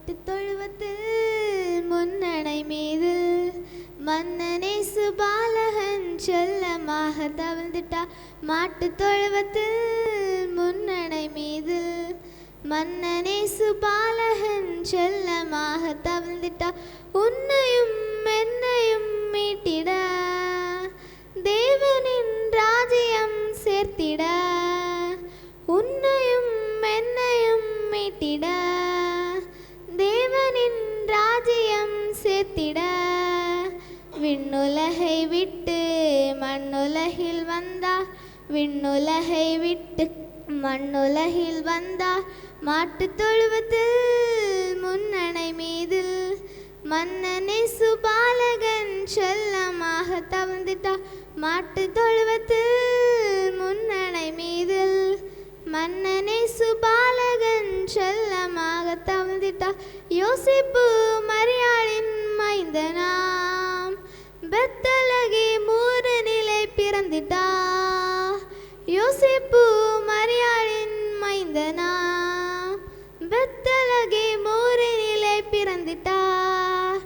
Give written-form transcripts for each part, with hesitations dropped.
மாட்டுத் தொழுவத்தில் முன்னணை மீது மன்னனே சுபாலகன் செல்லமாக தவழ்ந்துட்டா. மாட்டுத் தொழுவத்தில் முன்னணை மீது மன்னனே சுபாலகன் செல்லமாக தவழ்ந்துட்டா. உன்னையும் என்னையும் மீட்டிட தேவனின் ராஜ்யம் சேர்த்திட. உன்னையும் என்னையும் மீட்டிட தேவனின் ராஜ்யம் சேர்த்திட. விண்ணுலகை விட்டு மண்ணுலகில் வந்தார். விண்ணுலகை விட்டு மண்ணுலகில் வந்தார். மாட்டுத் தொழுவத்தில் முன்னணை மீது மன்னனே சுபாலகன் செல்லமாக தவழ்ந்துட்டார். மாட்டுத் தொழுவத்தில் முன்னணை மீது மன்னனே சுபாலகன் செல்லமாக தவழ்ந்துட்டார். யோசேப்பு மரியாளின் மைந்தனாம் பெத்தலகே மூரனிலே பிறந்திட்டார். யோசேப்பு மரியாளின் மைந்தனாம் பெத்தலகே மூரனிலே பிறந்திட்டார்.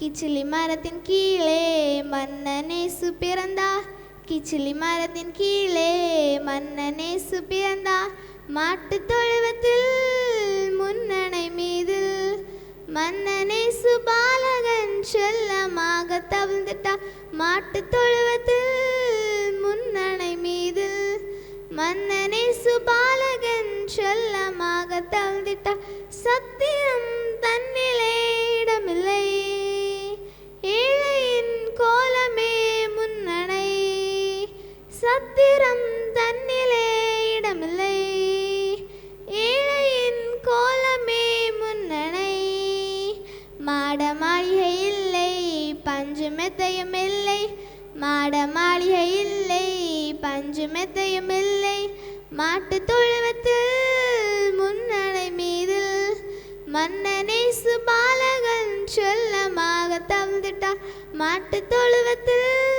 கிச்சிலி மரத்தின் கீழே மன்னனேசு பிறந்தார். கிச்சிலி மரத்தின் கீழே மன்னனேசு பிறந்தார். மாட்டுத் தொழுவத்தில் முன்னணை மீது மன்னனேசு பாலகன் செல்லமாக தவழ்ந்துட்டார். மாட்டுத் தொழுவத்தில் முன்னணை மீது மன்னனேசு பாலகன் செல்லமாக தவழ்ந்துட்டார். சத்தியம் தன்னிலே இடமில்லை, ஏழையின் கோலமே முன்னணை. சத்திரம் தன்னிலே இடமில்லை, ஏழையின் கோலமே முன்னணை. மாட மாளிகை இல்லை, பஞ்சு மெத்தையும் இல்லை. மாட மாளிகை இல்லை, பஞ்சு மெத்தையும் இல்லை. மாட்டுத் தொழுவத்தில் முன்னணை மீது மன்னனேசு பாலகன் செல்லமாக தவழ்ந்துட்டார். மாட்டுத் தொழுவத்தில்